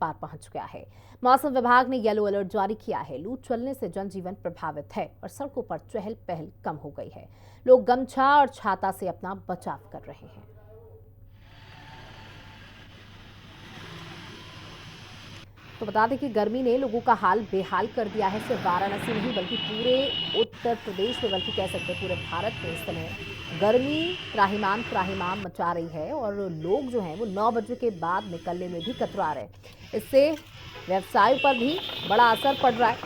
पार पहुंच गया है। मौसम विभाग ने येलो अलर्ट जारी किया है। लू चलने से जनजीवन प्रभावित है और सड़कों पर चहल पहल कम हो गई है। लोग गमछा और छाता से अपना बचाव कर रहे हैं। तो बता दें कि गर्मी ने लोगों का हाल बेहाल कर दिया है। सिर्फ वाराणसी नहीं बल्कि पूरे उत्तर प्रदेश में, बल्कि कह सकते हैं पूरे भारत में इस समय गर्मी त्राहिमाम मचा रही है और लोग जो हैं वो 9 बजे के बाद निकलने में भी कतरा रहे हैं। इससे व्यवसाय पर भी बड़ा असर पड़ रहा है।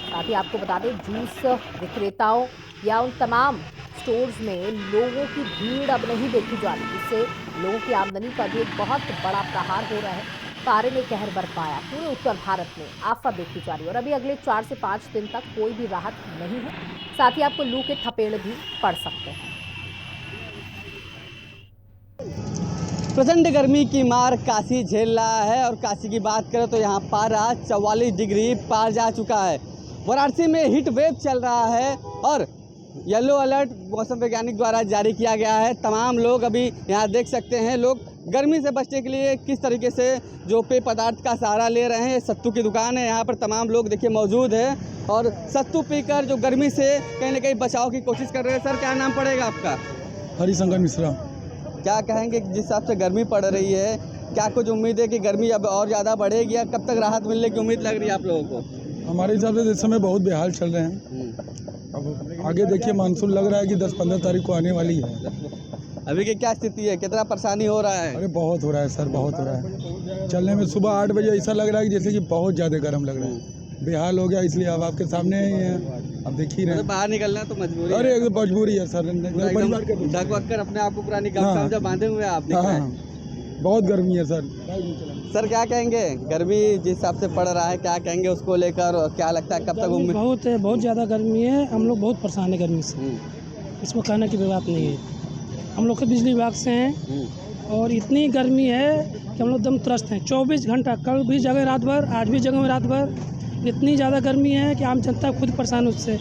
साथ ही आपको बता दें, जूस विक्रेताओं या उन तमाम स्टोर्स में लोगों की भीड़ अब नहीं देखी जा रही, जिससे लोगों की आमदनी पर भी एक बहुत बड़ा प्रहार हो रहा है। पारे ने कहर बरपाया। पूरे उत्तर भारत में आफत देखी जा रही है और अभी अगले 4 से 5 दिन तक कोई भी राहत नहीं है। साथ ही आपको लू के थपेड़ भी पड़ सकते हैं। प्रचंड गर्मी की मार काशी झेल रहा है और काशी की बात करें तो यहाँ पारा 44 डिग्री पार जा चुका है। वाराणसी में हीट वेव चल रहा है और येलो अलर्ट मौसम वैज्ञानिक द्वारा जारी किया गया है। तमाम लोग अभी यहाँ देख सकते हैं, लोग गर्मी से बचने के लिए किस तरीके से जो पेय पदार्थ का सहारा ले रहे हैं। सत्तू की दुकान है, यहाँ पर तमाम लोग देखिए मौजूद हैं और सत्तू पीकर जो गर्मी से कहीं ना कहीं बचाव की कोशिश कर रहे हैं। सर, क्या नाम पड़ेगा आपका? हरिशंकर मिश्रा। क्या कहेंगे, जिस हिसाब से गर्मी पड़ रही है, क्या कुछ उम्मीद है कि गर्मी अब और ज़्यादा बढ़ेगी या कब तक राहत मिलने की उम्मीद लग रही है आप लोगों को? हमारे हिसाब से इस समय बहुत बेहाल चल रहे हैं। अब आगे देखिए, मानसून लग रहा है कि 10-15 तारीख को आने वाली है। अभी की क्या स्थिति है, कितना परेशानी हो रहा है? अरे बहुत हो रहा है सर, बहुत हो रहा है। चलने में सुबह 8 बजे ऐसा लग रहा है कि जैसे कि बहुत ज़्यादा गर्म लग रहा है। बेहाल हो गया, इसलिए अब आपके सामने ही है, अब देख ही रहे हैं। बाहर निकलना तो मजबूरी है। अरे मजबूरी है सर, ढक वक कर अपने आप को पूरा निकलता जब बांधे हुए आप दिख रहे हैं। बहुत गर्मी है सर। सर, क्या कहेंगे, गर्मी जिस हिसाब से पड़ रहा है, क्या कहेंगे उसको लेकर? क्या लगता है कब तक उम्मीद? बहुत ज़्यादा गर्मी है। हम लोग बहुत परेशान है गर्मी से, इसमें कहने की बात नहीं है। हम लोग के बिजली विभाग से हैं और इतनी गर्मी है कि हम लोग एकदम त्रस्त हैं। 24 घंटा, कल भी जगह रात भर, आज भी जगह में रात भर। इतनी ज़्यादा गर्मी है कि आम जनता खुद परेशान उससे।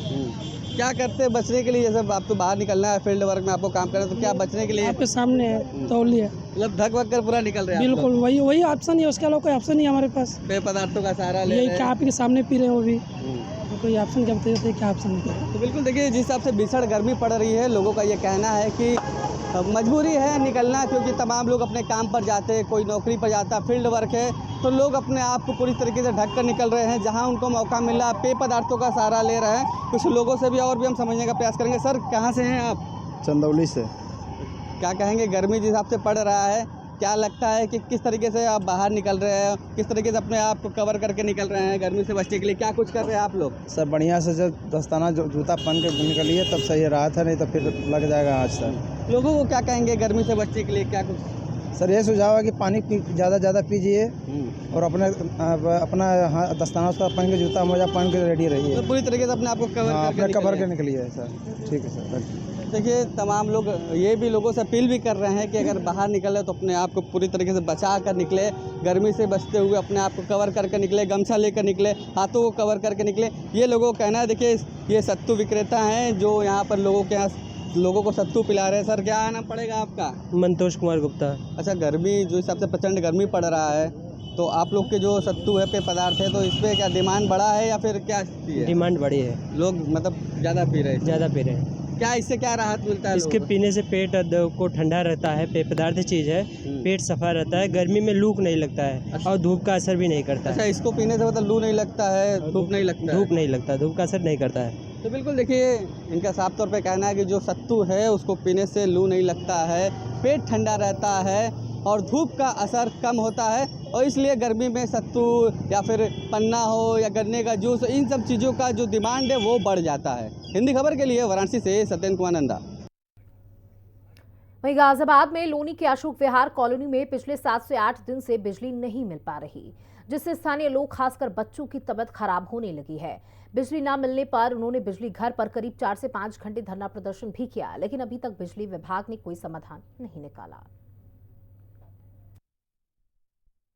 क्या करते हैं बचने के लिए? जैसे आप तो बाहर निकलना है, फील्ड वर्क में आपको काम करना है, तो क्या बचने के लिए? आपके सामने है, तौलिया। मतलब ढक वक कर पूरा निकल रहे हैं? बिल्कुल, वही ऑप्शन है, उसके अलावा कोई ऑप्शन नहीं है हमारे पास। पेय पदार्थों का सहारा ले यही क्या आपके सामने पी रहे हैं वो भी, तो कोई ऑप्शन क्या बताइए, क्या ऑप्शन नहीं। तो बिल्कुल देखिए, जिस हिसाब से भीषण गर्मी पड़ रही है, लोगों का ये कहना है कि मजबूरी है निकलना, क्योंकि तमाम लोग अपने काम पर जाते हैं, कोई नौकरी पर जाता है, फील्ड वर्क है, तो लोग अपने आप को पूरी तरीके से ढक कर निकल रहे हैं। जहां उनको मौका मिल रहा है, पेय पदार्थों का सहारा ले रहे हैं। कुछ लोगों से भी और भी हम समझने का प्रयास करेंगे। सर, कहाँ से हैं आप? चंदौली से। क्या कहेंगे, गर्मी जिस हिसाब से पड़ रहा है, क्या लगता है कि किस तरीके से आप बाहर निकल रहे हैं, किस तरीके से अपने आप को कवर करके निकल रहे हैं गर्मी से बचने के लिए? क्या कुछ कर रहे हैं आप लोग? सर, बढ़िया से जब दस्ताना जूता पहन के निकलिए तब सही राहत है, नहीं तो फिर लग जाएगा आज तक। लोगों को क्या कहेंगे गर्मी से बचने के लिए, क्या कुछ? सर, ये सुझाव है कि पानी ज़्यादा पीजिए और अपना दस्ताना उसका पहन के, जूता मोजा पहन के रेडी रहिए। तो पूरी तरीके से अपने आप को कवर के निकलिए सर। ठीक है सर। देखिए, तमाम लोग ये भी लोगों से अपील भी कर रहे हैं कि अगर बाहर निकले तो अपने आप को पूरी तरीके से बचा कर निकले, गर्मी से बचते हुए अपने आप को कवर करके निकले, गमछा लेकर निकले, हाथों को कवर करके निकले, ये लोगों का कहना है। देखिए, ये सत्तू विक्रेता हैं जो यहाँ पर लोगों को सत्तू पिला रहे हैं। सर, क्या नाम पड़ेगा आपका? मंतोष कुमार गुप्ता। अच्छा, गर्मी जो हिसाब से प्रचंड गर्मी पड़ रहा है, तो आप लोग के जो सत्तू है, पेय पदार्थ है, तो इस पर क्या डिमांड बढ़ा है या फिर क्या स्थिति है? डिमांड बढ़ी है, लोग मतलब ज़्यादा पी रहे हैं। क्या इससे क्या राहत मिलता है? इसके पीने से पेट को ठंडा रहता है, पेय पदार्थ चीज़ है, पेट सफा रहता है, गर्मी में लू नहीं लगता है और धूप का असर भी नहीं करता। अच्छा, इसको पीने से मतलब लू नहीं लगता है, धूप नहीं लगता? धूप नहीं लगता, धूप का असर नहीं करता है। तो बिल्कुल देखिए, इनका साफ तौर पे कहना है कि जो सत्तू है उसको पीने से लू नहीं लगता है, पेट ठंडा रहता है और धूप का असर कम होता है, और इसलिए गर्मी में सत्तू या फिर पन्ना हो या गन्ने का जूस, इन सब चीज़ों का जो डिमांड है वो बढ़ जाता है। हिंदी खबर के लिए वाराणसी से सत्येंद्र कुमार नंदा। वहीं गाजियाबाद में लोनी के अशोक विहार कॉलोनी में पिछले 7 से 8 दिन से बिजली नहीं मिल पा रही, जिससे स्थानीय लोग खासकर बच्चों की तबीयत खराब होने लगी है। बिजली न मिलने पर उन्होंने बिजली घर पर करीब 4 से 5 घंटे धरना प्रदर्शन भी किया, लेकिन अभी तक बिजली विभाग ने कोई समाधान नहीं निकाला।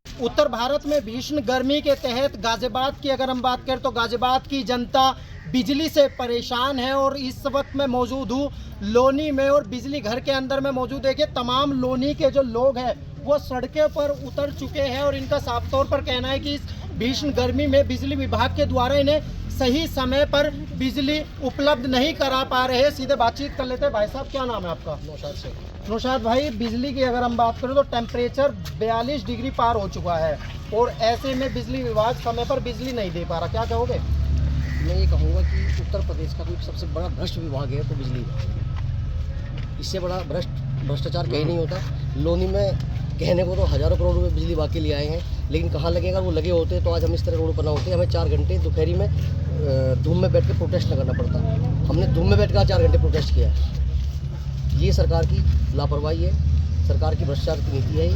उत्तर भारत में भीषण गर्मी के तहत गाजियाबाद की अगर हम बात करें तो गाजियाबाद की जनता बिजली से परेशान है और इस वक्त मैं मौजूद हूँ लोनी में और बिजली घर के अंदर में मौजूद है कि तमाम लोनी के जो लोग हैं वो सड़कों पर उतर चुके हैं और इनका साफ तौर पर कहना है कि इस भीषण गर्मी में बिजली विभाग के द्वारा इन्हें सही समय पर बिजली उपलब्ध नहीं करा पा रहे हैं। सीधे बातचीत कर लेते हैं। भाई साहब, क्या नाम है आपका? नौशाद से। नौशाद भाई, बिजली की अगर हम बात करें तो टेम्परेचर 42 डिग्री पार हो चुका है और ऐसे में बिजली विभाग समय पर बिजली नहीं दे पा रहा, क्या कहोगे? मैं ये कहूँगा कि उत्तर प्रदेश का कोई सबसे बड़ा भ्रष्ट विभाग है तो बिजली विभाग। इससे बड़ा भ्रष्टाचार कहीं नहीं होता। लोनी में कहने को तो हज़ारों करोड़ रुपए बिजली विभाग के लिए आए हैं, लेकिन कहाँ लगेगा? वो लगे होते तो आज हम इस तरह रोड पर ना होते। हमें 4 घंटे दोपहरी में धूम में बैठ के प्रोटेस्ट न करना पड़ता। हमने धूम में बैठ कर 4 घंटे प्रोटेस्ट किया। ये सरकार की लापरवाही है, सरकार की भ्रष्टाचार की नीति है।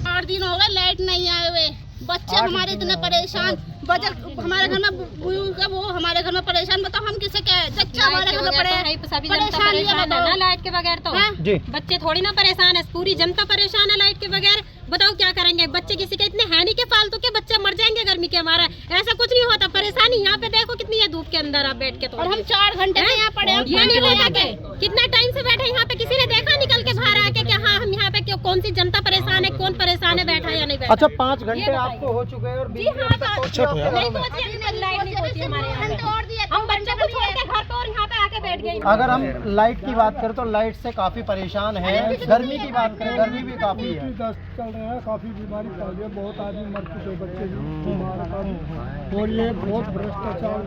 8 दिन हो गए लाइट नहीं आए हुए, बच्चे हमारे इतने परेशान, बजट हमारे घर में बुजुर्ग वो हमारे घर में परेशान। बताओ हम किसे क्या है? बच्चा हमारे घर में परेशान है लाइट के बगैर तो बच्चे थोड़ी ना परेशान है, पूरी जनता परेशान है लाइट के बगैर। बताओ क्या करेंगे? बच्चे किसी के इतने है नहीं के फालतू के बच्चे मर जाएंगे गर्मी के। हमारा ऐसा कुछ नहीं होता, परेशानी यहाँ पे देखो कितनी है धूप के अंदर आप बैठ के। तो और हम 4 घंटे यहाँ पड़े, ये नहीं होता के कितना टाइम से बैठे यहाँ पे? किसी ने देखा निकल के बाहर आके कि हाँ हम यहाँ पे कौन सी जनता परेशान है, कौन परेशान है, बैठा या नहीं बैठा? अच्छा, 5 घंटे आपको हो चुके हैं और नहीं पहुंची लाइट नहीं पहुंची हमारे यहाँ पे। हम बच्चे को छोड़ के घर पे और यहाँ पे आके बैठ गए। अगर हम लाइट की बात करें तो लाइट से काफी परेशान है। गर्मी की बात करें, गर्मी भी काफी है। चल रहे हैं, काफी बीमारी फैल रही है, बहुत आदमी मर चुके, बच्चे भी बीमार हैं और ये बहुत भ्रष्टाचार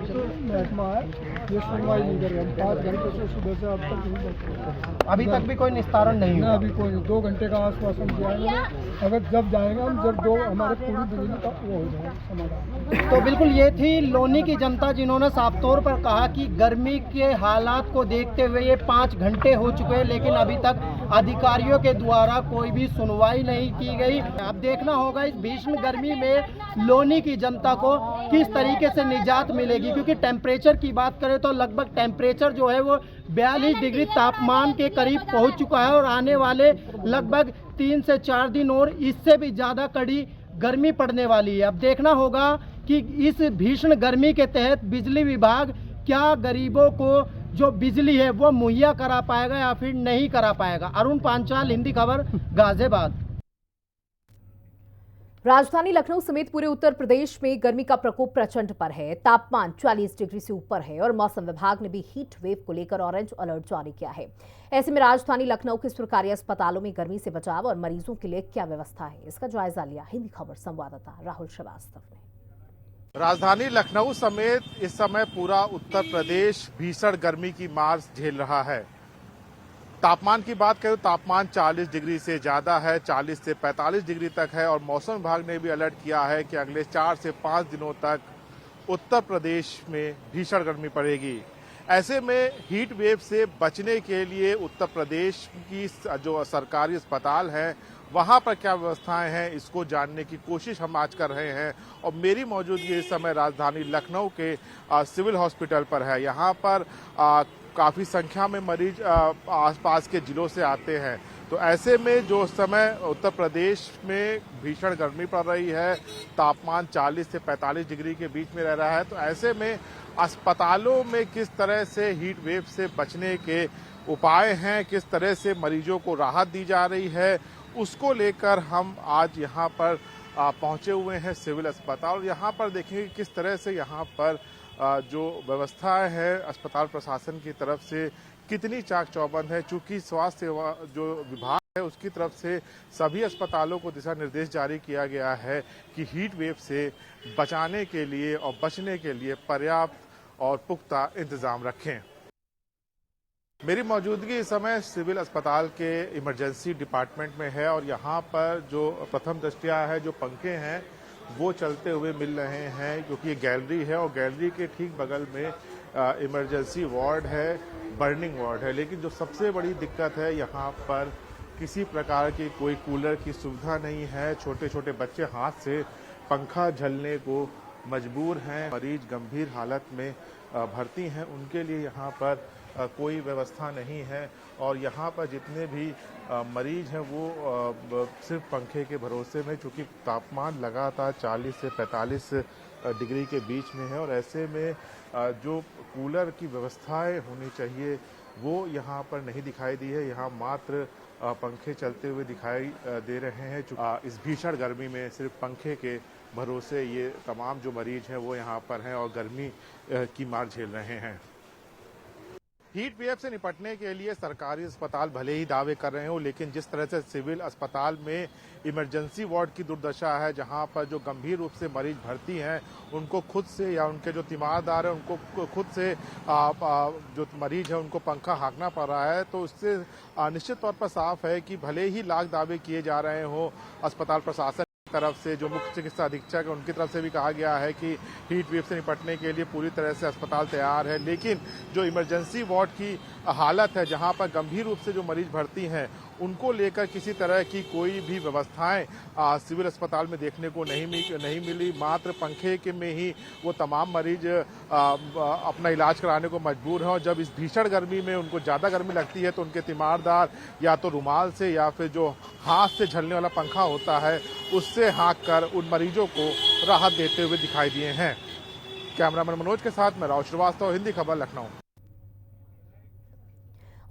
महकमा है, ये सुनवाई नहीं कर रहे। हम 5 घंटे से सुबह से अब तक नहीं बैठे, अभी तक भी कोई निस्तारण नहीं हुआ। अभी कोई 2 घंटे का आश्वासन दिया है। अगर जब जाएंगे हम, जब 2 हमारे पूरी बिजली का वो हो जाए समाधान। तो बिल्कुल ये थी लोनी की जनता जिन्होंने साफ तौर पर कहा कि गर्मी के हालात को देखते हुए ये 5 घंटे हो चुके हैं, लेकिन अभी तक अधिकारियों के द्वारा कोई भी सुनवाई नहीं की गई। अब देखना होगा इस भीषण गर्मी में लोनी की जनता को किस तरीके से निजात मिलेगी, क्योंकि टेम्परेचर की बात करें तो लगभग टेम्परेचर जो है वो 42 डिग्री तापमान के करीब पहुंच चुका है और आने वाले लगभग 3 से 4 दिन और इससे भी ज़्यादा कड़ी गर्मी पड़ने वाली है। अब देखना होगा कि इस भीषण गर्मी के तहत बिजली विभाग क्या गरीबों को जो बिजली है वो मुहैया करा पाएगा या फिर नहीं करा पाएगा। अरुण पांचाल, हिंदी खबर, गाजियाबाद। राजधानी लखनऊ समेत पूरे उत्तर प्रदेश में गर्मी का प्रकोप प्रचंड पर है। तापमान 40 डिग्री से ऊपर है और मौसम विभाग ने भी हीट वेव को लेकर ऑरेंज अलर्ट जारी किया है। ऐसे में राजधानी लखनऊ के सरकारी अस्पतालों में गर्मी से बचाव और मरीजों के लिए क्या व्यवस्था है, इसका जायजा लिया हिंदी खबर संवाददाता राहुल श्रीवास्तव ने। राजधानी लखनऊ समेत इस समय पूरा उत्तर प्रदेश भीषण गर्मी की मार झेल रहा है। तापमान की बात करें तो तापमान 40 डिग्री से ज्यादा है, 40 से 45 डिग्री तक है और मौसम विभाग ने भी अलर्ट किया है कि अगले 4 से 5 दिनों तक उत्तर प्रदेश में भीषण गर्मी पड़ेगी। ऐसे में हीट वेव से बचने के लिए उत्तर प्रदेश की जो सरकारी अस्पताल हैं वहां पर क्या व्यवस्थाएं हैं, इसको जानने की कोशिश हम आज कर रहे हैं और मेरी मौजूदगी इस समय राजधानी लखनऊ के सिविल हॉस्पिटल पर है। यहाँ पर काफ़ी संख्या में मरीज आसपास के जिलों से आते हैं। तो ऐसे में जो समय उत्तर प्रदेश में भीषण गर्मी पड़ रही है, तापमान 40 से 45 डिग्री के बीच में रह रहा है, तो ऐसे में अस्पतालों में किस तरह से हीट वेव से बचने के उपाय हैं, किस तरह से मरीजों को राहत दी जा रही है, उसको लेकर हम आज यहाँ पर पहुँचे हुए हैं सिविल अस्पताल। और यहाँ पर देखेंगे किस तरह से यहाँ पर जो व्यवस्थाएं है अस्पताल प्रशासन की तरफ से कितनी चाक चौबंद है। चूंकि स्वास्थ्य सेवा जो विभाग है उसकी तरफ से सभी अस्पतालों को दिशा निर्देश जारी किया गया है कि हीट वेव से बचाने के लिए और बचने के लिए पर्याप्त और पुख्ता इंतजाम रखें। मेरी मौजूदगी इस समय सिविल अस्पताल के इमरजेंसी डिपार्टमेंट में है और यहाँ पर जो प्रथम दृष्टया है जो पंखे हैं वो चलते हुए मिल रहे हैं, क्योंकि ये गैलरी है और गैलरी के ठीक बगल में इमरजेंसी वार्ड है, बर्निंग वार्ड है। लेकिन जो सबसे बड़ी दिक्कत है यहाँ पर किसी प्रकार की कोई कूलर की सुविधा नहीं है। छोटे छोटे बच्चे हाथ से पंखा झलने को मजबूर हैं। मरीज गंभीर हालत में भर्ती हैं, उनके लिए यहाँ पर कोई व्यवस्था नहीं है और यहाँ पर जितने भी मरीज हैं वो सिर्फ पंखे के भरोसे में, चूँकि तापमान लगातार 40 से 45 डिग्री के बीच में है और ऐसे में जो कूलर की व्यवस्थाएं होनी चाहिए वो यहाँ पर नहीं दिखाई दी है। यहाँ मात्र पंखे चलते हुए दिखाई दे रहे हैं। इस भीषण गर्मी में सिर्फ पंखे के भरोसे ये तमाम जो मरीज हैं वो यहाँ पर हैं और गर्मी की मार झेल रहे हैं। हीट वेव से निपटने के लिए सरकारी अस्पताल भले ही दावे कर रहे हो, लेकिन जिस तरह से सिविल अस्पताल में इमरजेंसी वार्ड की दुर्दशा है, जहां पर जो गंभीर रूप से मरीज भर्ती हैं उनको खुद से या उनके जो तीमारदार है उनको खुद से जो मरीज है उनको पंखा हाँकना पड़ रहा है, तो उससे निश्चित तौर पर साफ है कि भले ही लाख दावे किए जा रहे हो अस्पताल प्रशासन तरफ से, जो मुख्य चिकित्सा अधीक्षक है उनकी तरफ से भी कहा गया है कि हीट वेव से निपटने के लिए पूरी तरह से अस्पताल तैयार है, लेकिन जो इमरजेंसी वार्ड की हालत है, जहां पर गंभीर रूप से जो मरीज भर्ती हैं उनको लेकर किसी तरह की कोई भी व्यवस्थाएं सिविल अस्पताल में देखने को नहीं मिली। मात्र पंखे के में ही वो तमाम मरीज अपना इलाज कराने को मजबूर हैं और जब इस भीषण गर्मी में उनको ज़्यादा गर्मी लगती है तो उनके तीमारदार या तो रुमाल से या फिर जो हाथ से झलने वाला पंखा होता है उससे हाँक कर उन मरीजों को राहत देते हुए दिखाई दिए हैं। कैमरामैन मनोज के साथ मैं राव श्रीवास्तव, हिंदी खबर, लखनऊ।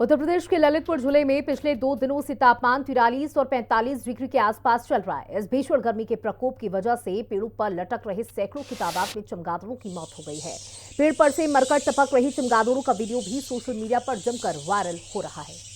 उत्तर प्रदेश के ललितपुर जिले में पिछले 2 दिनों से तापमान 43 और 45 डिग्री के आसपास चल रहा है। इस भीषण गर्मी के प्रकोप की वजह से पेड़ों पर लटक रहे सैकड़ों की तादाद में चमगादड़ों की मौत हो गई है। पेड़ पर से मरकर टपक रही चमगादड़ों का वीडियो भी सोशल मीडिया पर जमकर वायरल हो रहा है।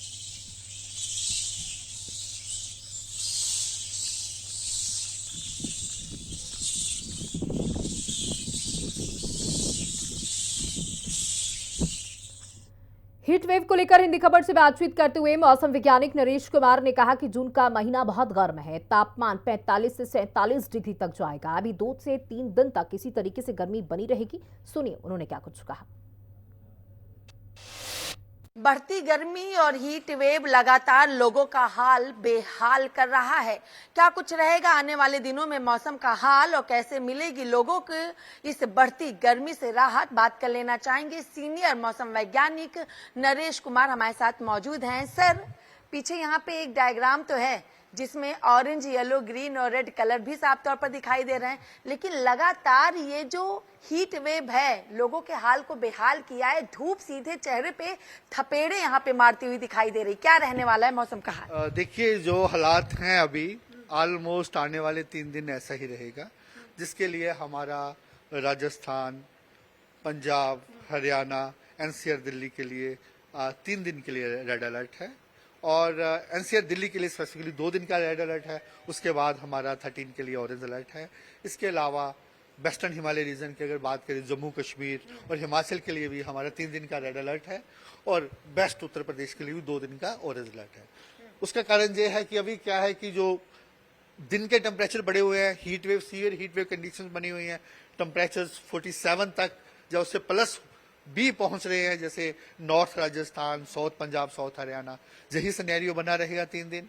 हीट वेव को लेकर हिंदी खबर से बातचीत करते हुए मौसम वैज्ञानिक नरेश कुमार ने कहा कि जून का महीना बहुत गर्म है। तापमान 45 से 47 डिग्री तक जाएगा। अभी 2 से 3 दिन तक इसी तरीके से गर्मी बनी रहेगी। सुनिए उन्होंने क्या कुछ कहा। बढ़ती गर्मी और हीट वेव लगातार लोगों का हाल बेहाल कर रहा है। क्या कुछ रहेगा आने वाले दिनों में मौसम का हाल और कैसे मिलेगी लोगों को इस बढ़ती गर्मी से राहत, बात कर लेना चाहेंगे सीनियर मौसम वैज्ञानिक नरेश कुमार हमारे साथ मौजूद हैं। सर, पीछे यहाँ पे एक डायग्राम तो है जिसमें ऑरेंज, येलो, ग्रीन और रेड कलर भी साफ तौर पर दिखाई दे रहे हैं, लेकिन लगातार ये जो हीट वेव है लोगों के हाल को बेहाल किया है। धूप सीधे चेहरे पे थपेड़े यहाँ पे मारती हुई दिखाई दे रही। क्या रहने वाला है मौसम का हाल? देखिए, जो हालात हैं अभी ऑलमोस्ट आने वाले 3 दिन ऐसा ही रहेगा, जिसके लिए हमारा राजस्थान, पंजाब, हरियाणा, एनसीआर दिल्ली के लिए 3 दिन के लिए रेड अलर्ट है और एनसीआर दिल्ली के लिए स्पेसिफिकली 2 दिन का रेड अलर्ट है। उसके बाद हमारा 13 के लिए ऑरेंज अलर्ट है। इसके अलावा वेस्टर्न हिमालय रीजन की अगर बात करें, जम्मू कश्मीर और हिमाचल के लिए भी हमारा 3 दिन का रेड अलर्ट है और वेस्ट उत्तर प्रदेश के लिए भी 2 दिन का ऑरेंज अलर्ट है। उसका कारण ये है कि अभी क्या है कि जो दिन के टेम्परेचर बढ़े हुए हैं, heat wave, severe heat wave conditions बनी हुई हैं, टेम्परेचर 47 तक या उससे प्लस भी पहुंच रहे हैं, जैसे north Rajasthan, south Punjab, south Haryana. यही सिनेरियो बना रहेगा 3 दिन।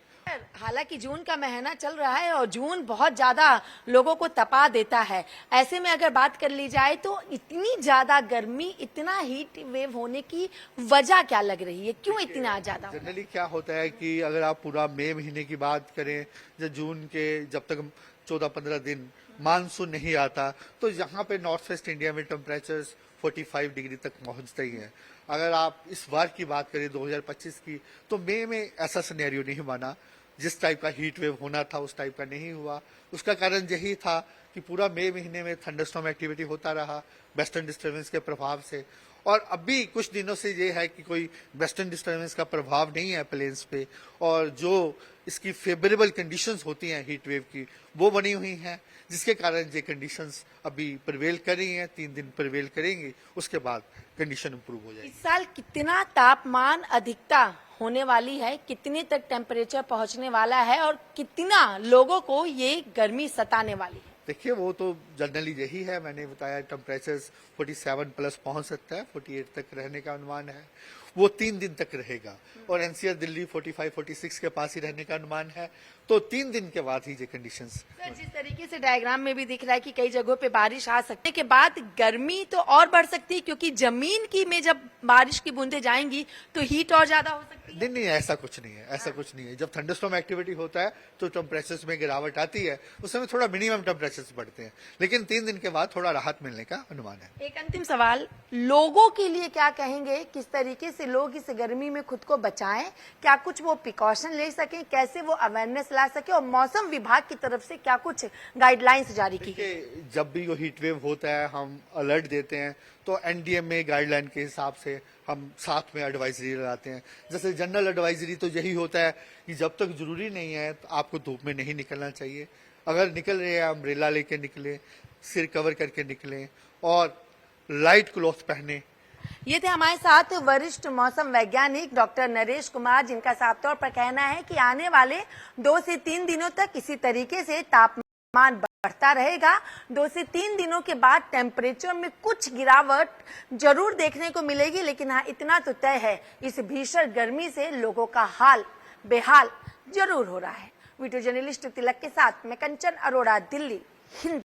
हालांकि जून का महीना चल रहा है और जून बहुत ज्यादा लोगों को तपा देता है। ऐसे में अगर बात कर ली जाए तो इतनी ज्यादा गर्मी, इतना हीट वेव होने की वजह क्या लग रही है? क्यों इतना ज्यादा? जनरली क्या होता है कि अगर आप पूरा मई महीने की बात करें, जून के जब तक 14-15 दिन मानसून नहीं आता, तो यहाँ पे नॉर्थ वेस्ट इंडिया में टेम्परेचर 45 डिग्री तक पहुंचते ही हैं। अगर आप इस बार की बात करें 2025 की, तो मई में ऐसा सिनेरियो नहीं बना। जिस टाइप का हीट वेव होना था उस टाइप का नहीं हुआ। उसका कारण यही था कि पूरा मई महीने में थंडरस्टॉर्म एक्टिविटी होता रहा वेस्टर्न डिस्टर्बेंस के प्रभाव से, और अभी कुछ दिनों से ये है कि कोई वेस्टर्न डिस्टर्बेंस का प्रभाव नहीं है प्लेन्स पे, और जो इसकी फेवरेबल कंडीशंस होती हैं हीट वेव की वो बनी हुई हैं, जिसके कारण ये कंडीशंस अभी प्रिवेल कर रही हैं। 3 दिन प्रिवेल करेंगी, उसके बाद कंडीशन इंप्रूव हो जाएगी। इस साल कितना तापमान अधिकता होने वाली है, कितने तक टेम्परेचर पहुंचने वाला है और कितना लोगों को ये गर्मी सताने वाली है? देखिए, वो तो जनरली यही है, मैंने बताया टेम्परेचर 47 प्लस पहुंच सकता है, 48 तक रहने का अनुमान है। वो 3 दिन तक रहेगा और एनसीआर दिल्ली 45-46 के पास ही रहने का अनुमान है। तो 3 दिन के बाद ही ये कंडीशंस। सर, जिस तरीके से डायग्राम में भी दिख रहा है कि कई जगहों पे बारिश आ सकती है, के बाद गर्मी तो और बढ़ सकती है, क्योंकि जमीन की में जब बारिश की बूंदें जाएंगी तो हीट और ज्यादा हो सकती है। नहीं, ऐसा कुछ नहीं है, ऐसा कुछ नहीं है। जब थंडरस्टॉर्म एक्टिविटी होता है तो टेम्परेचर्स में गिरावट आती है, उस समय थोड़ा मिनिमम टेम्परेचर्स बढ़ते हैं, लेकिन 3 दिन के बाद थोड़ा राहत मिलने का अनुमान है। एक अंतिम सवाल, लोगों के लिए क्या कहेंगे, किस तरीके से लोग इस गर्मी में खुद को बचाएं, क्या कुछ वो प्रिकॉशन ले सकें, कैसे वो अवेयरनेस ला सके, और मौसम विभाग की तरफ से क्या कुछ गाइडलाइंस जारी की गई? जब भी वो हीट वेव होता है हम अलर्ट देते हैं, तो एनडीएमए गाइडलाइन के हिसाब से हम साथ में एडवाइजरी लगाते हैं। जैसे जनरल एडवाइजरी तो यही होता है कि जब तक जरूरी नहीं है तो आपको धूप में नहीं निकलना चाहिए। अगर निकल रहे हैं अम्ब्रेला लेके निकलें, सिर कवर करके निकलें और लाइट क्लॉथ पहने। ये थे हमारे साथ वरिष्ठ मौसम वैज्ञानिक डॉक्टर नरेश कुमार, जिनका साफ तौर पर कहना है कि आने वाले 2 से 3 दिनों तक इसी तरीके से तापमान बढ़ता रहेगा। 2 से 3 दिनों के बाद टेम्परेचर में कुछ गिरावट जरूर देखने को मिलेगी, लेकिन हाँ इतना तो तय है, इस भीषण गर्मी से लोगों का हाल बेहाल जरूर हो रहा है। वीडियो जर्नलिस्ट तिलक के साथ मैं कंचन अरोड़ा, दिल्ली, हिंद।